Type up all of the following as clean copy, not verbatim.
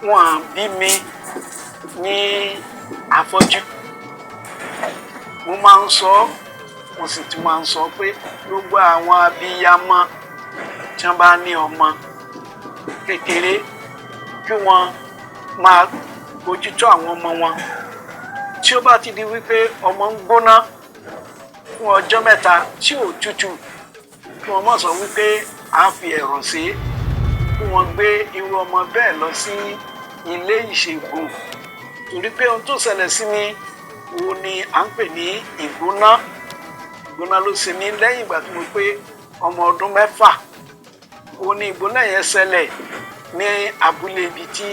wọ́n bí mi ní afọ́jú. Mo máa ń sọ, mo sì tún máa ń sọ pé gbogbo àwọn abiyamọ tí wọ́n bá ní ọmọ kékeré kí wọ́n máa bójútó àwọn ọmọ wọn. Tí ó bá ti di wípé ọmọ ń gbóná fún ọjọ́ mẹ́ta tí ò tutù, kí wọ́n má sọ wípé a fi ẹ̀rọ sí, kí wọ́n gbé irú ọmọ bẹ́ẹ̀ lọ sí ilé ìṣègùn. Torí pé ohun tó ṣẹlẹ̀ sí mi wo ni à ń pè ní ìgbóná. Ìgbóná ló ṣe mí lẹ́yìn ìgbà tí mo pé ọmọ ọdún 6. Ó ní ìgbóná yẹn ṣẹlẹ̀ ní abúlé ibi tí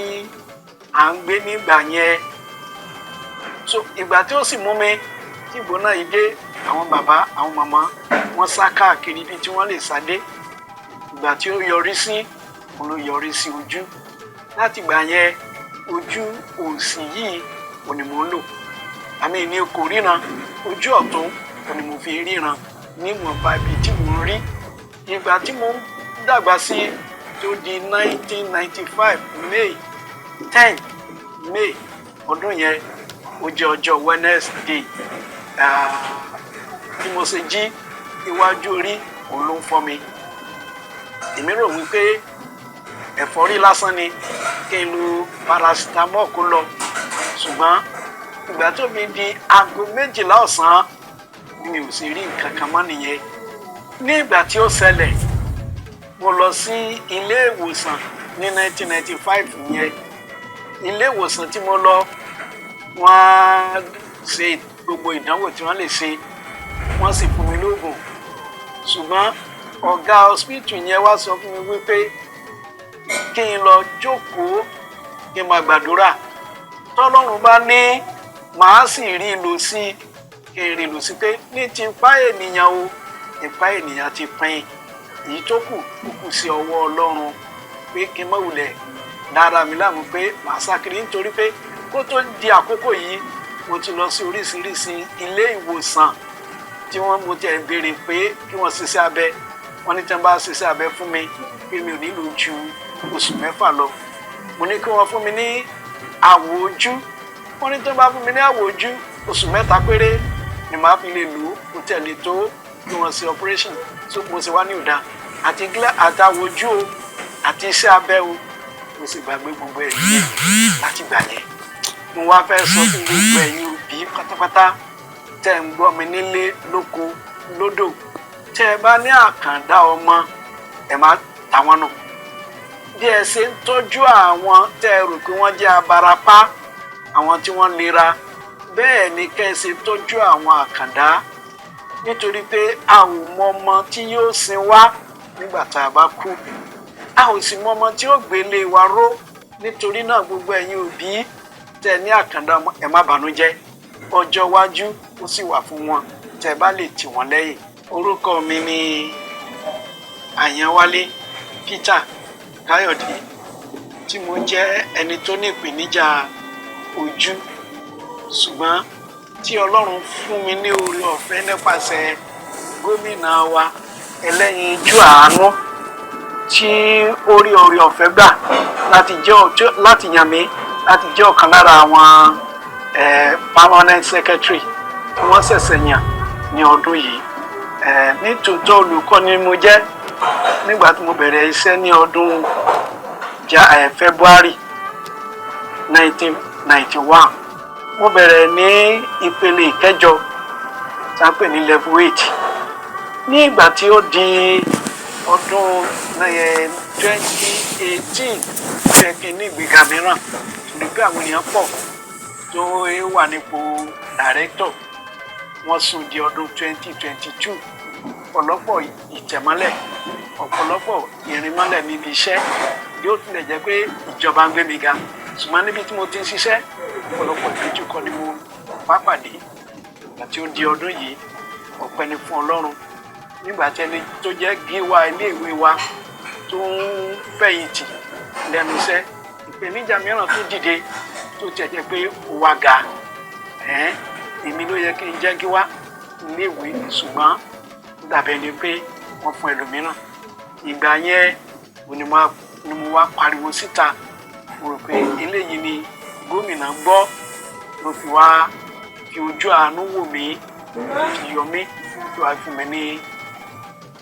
à ń gbé nígbà yẹn. So ìgbà tí ó sì mú mi tí ìgbóná yìí dé, àwọn bàbá àwọn màmá wọ́n sá káàkiri ibi tí wọ́n lè sá dé. Ìgbà tí ó yọrí sí, òun ló yọrí sí ojú. Láti ìgbà yẹn ojú òsì yìí ò ní mò ń lò. Àmì ní kò ríran, ojú ọ̀tún ò ní mo fi ríran níwọ̀nba ibi tí mò ń rí. Ìgbà tí mo ń dàgbà sí tó di 1995 May 10 May ọdún yẹn, ó jẹ́ ọjọ́ Wednesday. Bí mo ṣe jí, iwájú orí òun ló ń fọ́ mi. Èmi rò wípé ẹ̀fọ́rí lásán ni kí n lo paracetamol kó lọ. Ṣùgbọ́n ìgbà tó mi di aago 12 ọ̀sán mi ò sì rí nǹkan kan mọ́ nìyẹn. Ní ìgbà tí ó ṣẹlẹ̀, mo lọ sí ilé ìwòsàn ní 1995 yẹn. Ilé ìwòsàn tí mo lọ, wọ́n ṣe gbogbo ìdánwò tí wọ́n lè ṣe, wọ́n sì fún mi lóògùn. Ṣùgbọ́n ọ̀gá hospital yẹn wá sọ fún mi wípé kí n lọ jókòó kí n máa gbàdúrà. Tọ́lọ́run bá ní màá sì rí lò sí, kí n rí lò sí pé ní ti ipá ènìyàn o, ipá ènìyàn ti pín. Èyí tó kù ó kù sí ọwọ́ Ọlọ́run, pé kí n má wulẹ̀ dára mi láàmú pé màá sá kiri. Nítorí pé kó tó di àkókò yìí mo ti lọ sí oríṣiríṣi ilé ìwòsàn tí mo ti béèrè pé kí wọ́n ṣiṣẹ́ abẹ. Wọ́n ní tí wọ́n bá ṣiṣẹ́ abẹ fún mi pé mi ò nílò ju oṣù 6 lọ. Mo ní kí wọ́n fún mi ní àwọ̀ ojú. Wọ́n ní tí wọ́n bá fún mi ní àwọ̀ ojú, oṣù 3 péré ni màá fi lè lò ó tẹ̀lé tó kí wọ́n ṣe operation. So mo sì wá ní ọ̀dà àti àwọ̀ ojú o àti iṣẹ́ abẹ o. Mo sì gbàgbé gbogbo ẹ̀ láti gbà yẹn. Mo wá fẹ́ sọ fún gbogbo ẹ̀yin òbí pátápátá tẹ́ ń gbọ́ mi nílé lóko lódò, tẹ́ ẹ bá ní àkàndá ọmọ, ẹ má tà wọ́n nù. Bí ẹ ṣe ń tọ́jú àwọn tẹ́ ẹ rò pé wọ́n jẹ́ abarapá, àwọn tí wọ́n lera, bẹ́ẹ̀ ni kẹ́ ẹ ṣe tọ́jú àwọn àkàndá. Nítorí pé a ò mọ ọmọ tí yóò sin wá nígbà tá a bá kú. A ò sì mọ ọmọ tí ó gbélé wa ró. Nítorí náà gbogbo ẹ̀yin òbí tẹ́ ní àkàndá ọmọ, ẹ má bànújẹ́. Ọjọ́ iwájú ó sì wà fún wọn tẹ́ bá lè tì wọ́n lẹ́yìn. Orúkọ mi ni Àyànwálé Peter Káyọ̀dé, tí mo jẹ́ ẹni tó ní ìpèníjà ojú. Ṣùgbọ́n tí Ọlọ́run fún mi ní oore ọ̀fẹ́ nípasẹ̀ gómìnà wa ẹlẹ́yinjú àánú, tí ó rí oore ọ̀fẹ́ gbà láti yàn mí láti jẹ́ ọ̀kan lára àwọn permanent secretary tí wọ́n ṣẹ̀ṣẹ̀ yàn ní ọdún yìí. Ní tòótọ́ olùkọ́ ni mo jẹ́ nígbà tí mo bẹ̀rẹ̀ iṣẹ́ ní ọdún February 1991. Mo bẹ̀rẹ̀ ní ìpele ìkẹjọ tí a pè ní level 8. Ní ìgbà tí ó di ọdún 2018 fẹ́ kí ní ìgbéga mìíràn, torí pé àwọn èèyàn pọ̀ tó wà nípò director. Wọ́n sún di ọdún 2022. Ọ̀pọ̀lọpọ̀ ìtẹ̀mọ́lẹ̀, ọ̀pọ̀lọpọ̀ ìrìnmọ́lẹ̀ níbi iṣẹ́. Yóò tilẹ̀ jẹ́ pé ìjọba ń gbé mi ga, ṣùgbọ́n níbi tí mo ti ń ṣiṣẹ́, ọ̀pọ̀lọpọ̀ ìdojúkọ ni mo bá pàdé. Ìgbà tí ó di ọdún yìí, ọpẹ́ ni fún Ọlọ́run. Nígbà tí ẹni tó jẹ́ gíwá iléèwé wa tó ń fẹ̀yìntì lẹ́nu iṣẹ́, ìpèníjà mìíràn tó dìde tó tiẹ̀ jẹ́ pé ó wá ga. Èmi ló yẹ kí n jẹ́ gíwá iléèwé, ṣùgbọ́n dàbẹ̀ ni pé wọ́n fún ẹlòmíràn. Ìgbà yẹn ni mo wá pariwo síta. Mo rò pé eléyìí ni gómìnà gbọ́ ló fi wá fi ojú àánú wò mí fi yọ mí tó wá fún mi ní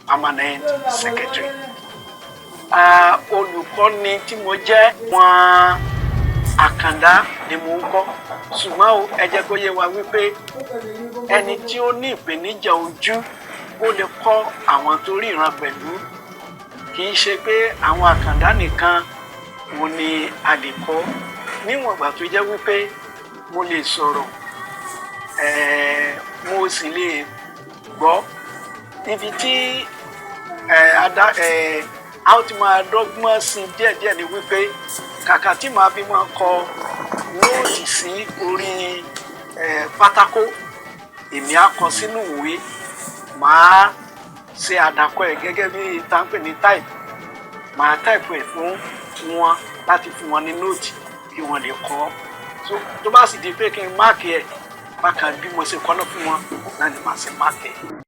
permanent secretary. Olùkọ́ni tí mo jẹ́ wọn àkàndá ni mo ń kọ́ ṣùgbọ́n ẹ jẹ́ kó yé wa wípé ẹni tí ó ní ìpèníjà ojú ó lè kọ́ àwọn tó ríran pẹ̀lú kì í ṣe pé àwọn àkàndá nìkan wo ni a lè kọ́ níwọ̀n ìgbà tó jẹ́ wípé mo lè sọ̀rọ̀ mo sì lè gbọ́ ibi tí a ó ti máa dọ́gbọ́n sí díẹ̀díẹ̀ ni wípé kàkà tí màá fi máa kọ nóòtì sí orí pátákó èmi á kọ sínú ìwé màá ṣe àdàkọ ẹ̀ gẹ́gẹ́ bí táǹpẹ̀ ní táìpù màá táìpù ẹ̀ fún wọn láti fún wọn ní nóòtì kí wọ́n lè kọ tó bá sì di pé kí n máàkì ẹ̀ bákan bí mo ṣe kọ́ náà fún wọn náà ni màá ṣe máàkì ẹ̀.